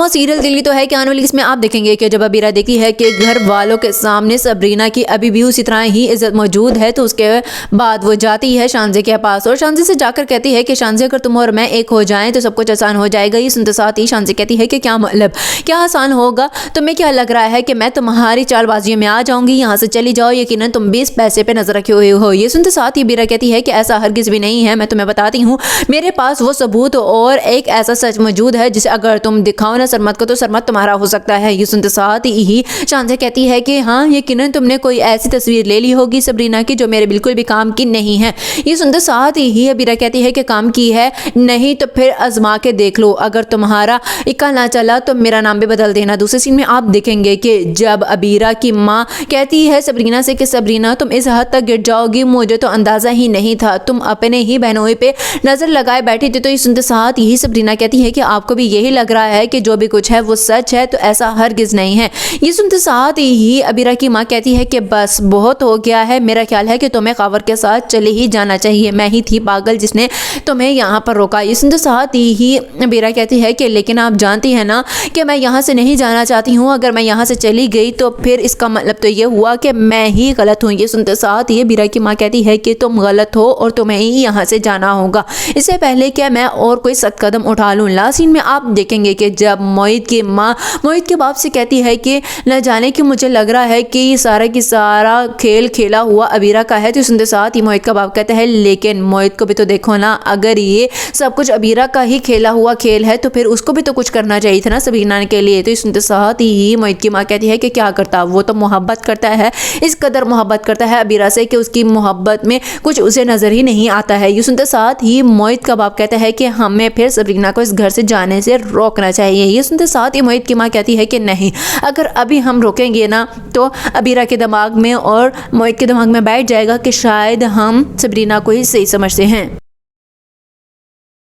Serial Delhi तो है कि आने वाली इसमें आप देखेंगे कि जब अबीरा देखती है कि घर वालों के सामने सबरीना की अभी भी उसी तरह ही इज्जत मौजूद है, तो उसके बाद वो जाती है शानज़े के पास और शानज़े से जाकर कहती है कि शानज़े अगर तुम और मैं एक हो जाएं तो सब कुछ आसान हो जाएगा। ये सुनते साथ ही शानज़े कहती है कि क्या मतलब, क्या आसान होगा, तुम्हें क्या लग रहा है कि मैं तुम्हारी चालबाजियों में आ जाऊंगी, यहाँ से चली जाओ, यकीनन तुम 20 पैसे पे नजर रखे हुए हो। ये सुनते साथ ही अबीरा कहती है कि ऐसा हरगिज़ भी नहीं है, मैं तुम्हें बताती हूँ, मेरे पास वो सबूत और एक ऐसा सच मौजूद है जिसे अगर तुम दिखाओ ना सरमत को तो सरमत तुम्हारा हो सकता है। ये सुनते साथ ही शानज़े कहती है कि हाँ, यकीनन तुमने कोई ऐसी तस्वीर ले ली होगी सबरीना की जो मेरे बिल्कुल भी काम की नहीं है। ये सुनते साथ ही अबीरा कहती है कि काम की है, नहीं तो फिर आजमा के देख लो, अगर तुम्हारा इक्का ना चला तो मेरा नाम भी बदल देना। दूसरे सीन में आप देखेंगे कि जब अबीरा की माँ कहती है सबरीना से कि सबरीना तुम इस हद तक गिर जाओगी, मुझे तो अंदाज़ा ही नहीं था, तुम अपने ही बहनोई पे नज़र लगाए बैठी थी। तो ये सुनते साथ यही सबरीना कहती है कि आपको भी यही लग रहा है कि जो भी कुछ है वो सच है, तो ऐसा हरगिज़ नहीं है। ये सुनते साथ ही अबीरा की माँ कहती है कि बस बहुत हो गया है, मेरा ख्याल है कि तुम्हें कावर के साथ चले ही जाना चाहिए, मैं ही थी पागल जिसने तुम्हें यहाँ पर रोका। ये सुनते साथ ही अबीरा कहती है कि लेकिन आप जानती हैं ना कि मैं यहाँ से नहीं जाना चाहती हूँ, अगर मैं यहाँ से चली गई तो फिर इसका मतलब तो ये हुआ कि मैं ही गलत हूँ। ये सुनते साथ ही अबीरा की माँ कहती है कि तुम गलत हो और तुम्हें ही यहाँ से जाना होगा, इससे पहले कि मैं और कोई सख्त कदम उठा लूँ। लास्ट सीन में आप देखेंगे कि जब मोहित की माँ मोहित के बाप से कहती है कि न जाने कि मुझे लग रहा है कि ये सारा की सारा खेल खेला हुआ अबीरा का है, तो सुनते साथ ही मोहित का बाप कहता है लेकिन मोहित को भी तो देखो ना, अगर ये सब कुछ अबीरा का ही खेला हुआ खेल है तो फिर उसको भी तो कुछ करना चाहिए था ना सबरीना के लिए। तो सुनते साथ ही मोहित की माँ कहती है कि क्या करता, वो तो मोहब्बत करता है, इस कदर मोहब्बत करता है अबीरा से कि उसकी मोहब्बत में कुछ उसे नजर ही नहीं आता है। ये सुनते साथ ही मोहित का बाप कहता है कि हमें फिर सबरीना को इस घर से जाने से रोकना चाहिए। ये सुनते साथ ही मोहित की माँ कहती है कि नहीं, अगर अभी हम रोकेंगे ना तो अबीरा के दिमाग में और मोहित के दिमाग में बैठ जाएगा कि शायद हम सबरीना को ही सही समझते हैं।